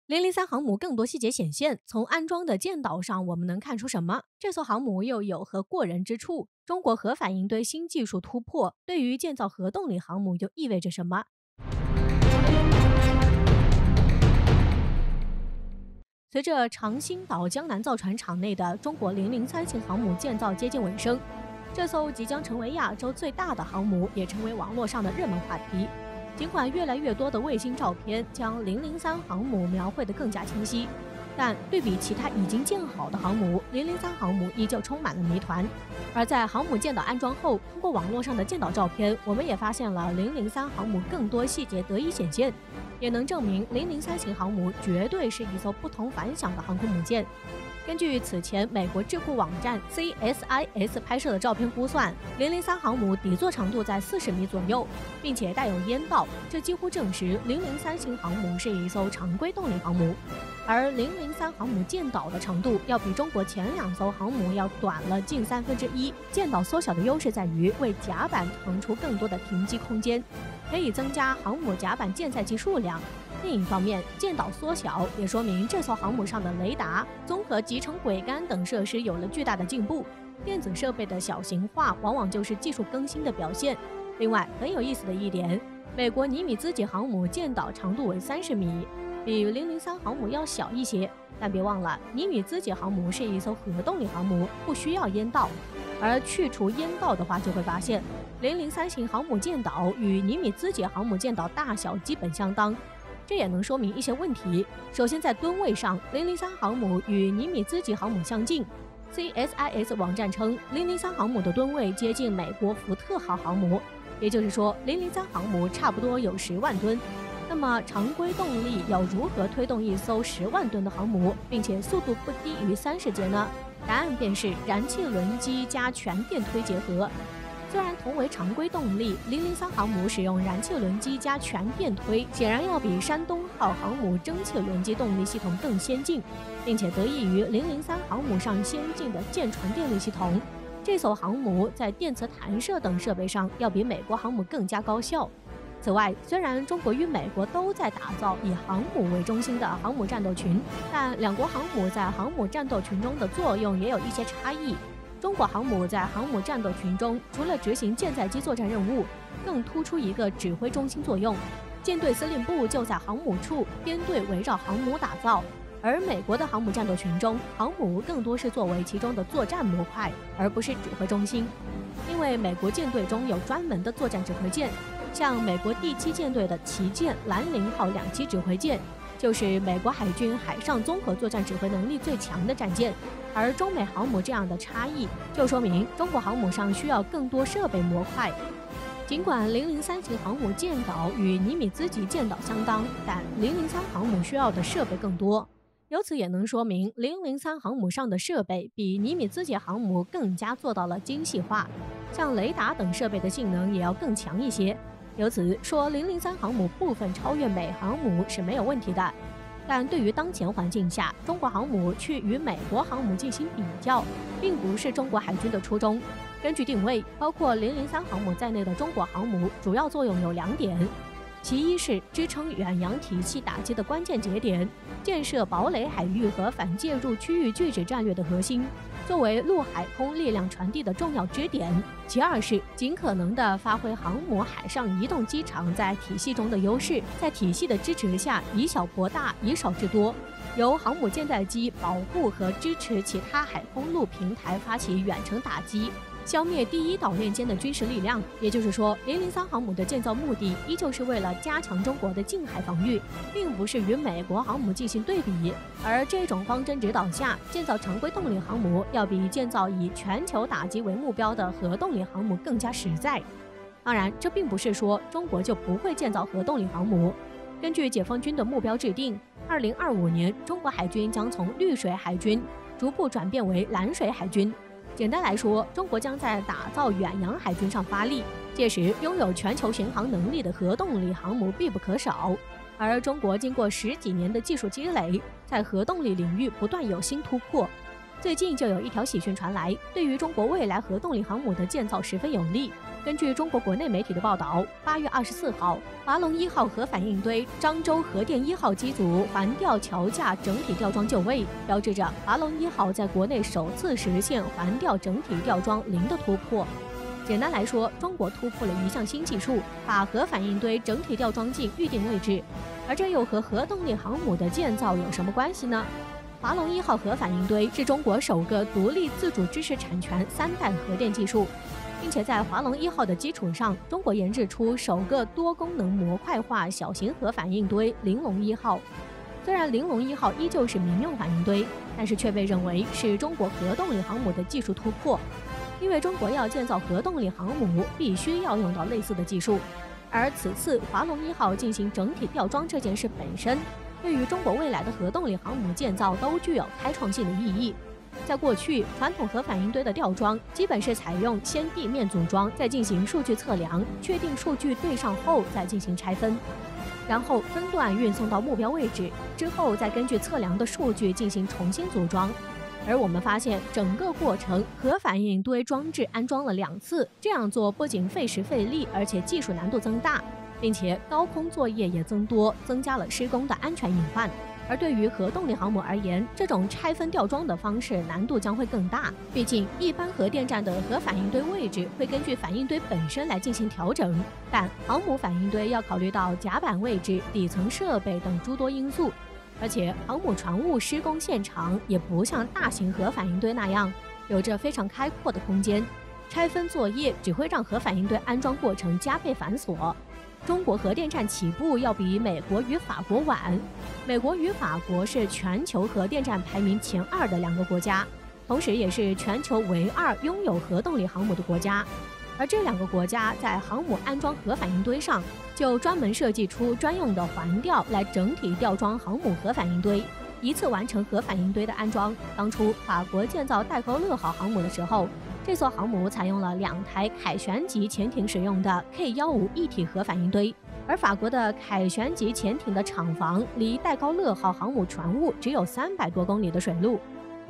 003航母更多细节显现，从安装的舰岛上我们能看出什么？这艘航母又有何过人之处？中国核反应堆新技术突破，对于建造核动力航母又意味着什么？随着长兴岛江南造船厂内的中国003型航母建造接近尾声，这艘即将成为亚洲最大的航母也成为网络上的热门话题。尽管越来越多的卫星照片将003航母描绘得更加清晰，但对比其他已经建好的航母，003航母依旧充满了谜团。而在航母舰岛安装后，通过网络上的舰岛照片，我们也发现了003航母更多细节得以显现，也能证明003型航母绝对是一艘不同凡响的航空母舰。根据此前美国智库网站 CSIS 拍摄的照片估算，003航母底座长度在40米左右，并且带有烟道，这几乎证实003型航母是一艘常规动力航母。而003航母舰岛的长度要比中国前2艘航母要短了近1/3，舰岛缩小的优势在于为甲板腾出更多的停机空间，可以增加航母甲板舰载机数量。另一方面，舰岛缩小也说明这艘航母上的雷达、综合集成桅杆等设施有了巨大的进步。电子设备的小型化往往就是技术更新的表现。另外，很有意思的一点，美国尼米兹级航母舰岛长度为30米，比003航母要小一些。但别忘了，尼米兹级航母是一艘核动力航母，不需要烟道。而去除烟道的话，就会发现003型航母舰岛与尼米兹级航母舰岛大小基本相当。这也能说明一些问题。首先，在吨位上，003航母与尼米兹级航母相近。CSIS 网站称，003航母的吨位接近美国福特号航母，也就是说，003航母差不多有10万吨。那么，常规动力要如何推动一艘10万吨的航母，并且速度不低于30节呢？答案便是燃气轮机加全电推结合。虽然同为常规动力，003航母使用燃气轮机加全电推，显然要比山东号航母蒸汽轮机动力系统更先进，并且得益于003航母上先进的舰船电力系统，这艘航母在电磁弹射等设备上要比美国航母更加高效。此外，虽然中国与美国都在打造以航母为中心的航母战斗群，但两国航母在航母战斗群中的作用也有一些差异。中国航母在航母战斗群中，除了执行舰载机作战任务，更突出一个指挥中心作用。舰队司令部就在航母处，编队围绕航母打造。而美国的航母战斗群中，航母更多是作为其中的作战模块，而不是指挥中心。因为美国舰队中有专门的作战指挥舰，像美国第7舰队的旗舰兰陵号2栖指挥舰，就是美国海军海上综合作战指挥能力最强的战舰。而中美航母这样的差异，就说明中国航母上需要更多设备模块。尽管003型航母舰岛与尼米兹级舰岛相当，但003航母需要的设备更多。由此也能说明003航母上的设备比尼米兹级航母更加做到了精细化，像雷达等设备的性能也要更强一些。由此说003航母部分超越美航母是没有问题的。但对于当前环境下，中国航母去与美国航母进行比较，并不是中国海军的初衷。根据定位，包括003航母在内的中国航母主要作用有2点，其一是支撑远洋体系打击的关键节点，建设堡垒海域和反介入区域拒止战略的核心，作为陆海空力量传递的重要支点；其二是尽可能地发挥航母海上移动机场在体系中的优势，在体系的支持下以小博大，以少制多，由航母舰载机保护和支持其他海空陆平台发起远程打击，消灭第一岛链间的军事力量。也就是说，003航母的建造目的依旧是为了加强中国的近海防御，并不是与美国航母进行对比。而这种方针指导下，建造常规动力航母要比建造以全球打击为目标的核动力航母更加实在。当然，这并不是说中国就不会建造核动力航母。根据解放军的目标制定，2025年中国海军将从绿水海军逐步转变为蓝水海军。简单来说，中国将在打造远洋海军上发力，届时拥有全球巡航能力的核动力航母必不可少。而中国经过10几年的技术积累，在核动力领域不断有新突破。最近就有一条喜讯传来，对于中国未来核动力航母的建造十分有利。根据中国国内媒体的报道，8月24号，华龙1号核反应堆漳州核电1号机组环吊桥架整体吊装就位，标志着华龙1号在国内首次实现环吊整体吊装零的突破。简单来说，中国突破了一项新技术，把核反应堆整体吊装进预定位置。而这又和核动力航母的建造有什么关系呢？华龙1号核反应堆是中国首个独立自主知识产权3代核电技术。并且在华龙1号的基础上，中国研制出首个多功能模块化小型核反应堆玲珑1号。虽然玲珑1号依旧是民用反应堆，但是却被认为是中国核动力航母的技术突破。因为中国要建造核动力航母，必须要用到类似的技术。而此次华龙1号进行整体吊装这件事本身，对于中国未来的核动力航母建造都具有开创性的意义。在过去，传统核反应堆的吊装基本是采用先地面组装，再进行数据测量，确定数据对上后再进行拆分，然后分段运送到目标位置，之后再根据测量的数据进行重新组装。而我们发现，整个过程核反应堆装置安装了2次，这样做不仅费时费力，而且技术难度增大，并且高空作业也增多，增加了施工的安全隐患。而对于核动力航母而言，这种拆分吊装的方式难度将会更大。毕竟，一般核电站的核反应堆位置会根据反应堆本身来进行调整，但航母反应堆要考虑到甲板位置、底层设备等诸多因素。而且，航母船坞施工现场也不像大型核反应堆那样有着非常开阔的空间，拆分作业只会让核反应堆安装过程加倍繁琐。中国核电站起步要比美国与法国晚，美国与法国是全球核电站排名前2的2个国家，同时也是全球唯2拥有核动力航母的国家。而这2个国家在航母安装核反应堆上，就专门设计出专用的环吊来整体吊装航母核反应堆，一次完成核反应堆的安装。当初法国建造戴高乐号航母的时候，这艘航母采用了2台凯旋级潜艇使用的 K15一体核反应堆，而法国的凯旋级潜艇的厂房离戴高乐号航母船坞只有300多公里的水路。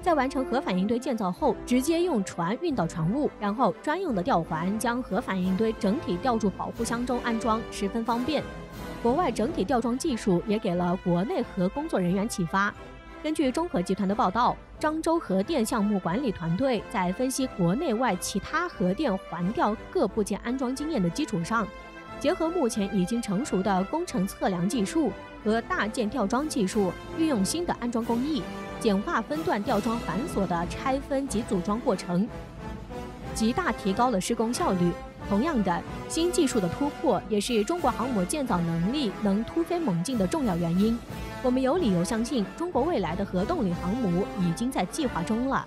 在完成核反应堆建造后，直接用船运到船坞，然后专用的吊环将核反应堆整体吊入保护箱中安装，十分方便。国外整体吊装技术也给了国内核工作人员启发。根据中核集团的报道，漳州核电项目管理团队在分析国内外其他核电环吊各部件安装经验的基础上，结合目前已经成熟的工程测量技术和大件吊装技术，运用新的安装工艺，简化分段吊装繁琐的拆分及组装过程，极大提高了施工效率。同样的，新技术的突破也是中国航母建造能力能突飞猛进的重要原因。我们有理由相信，中国未来的核动力航母已经在计划中了。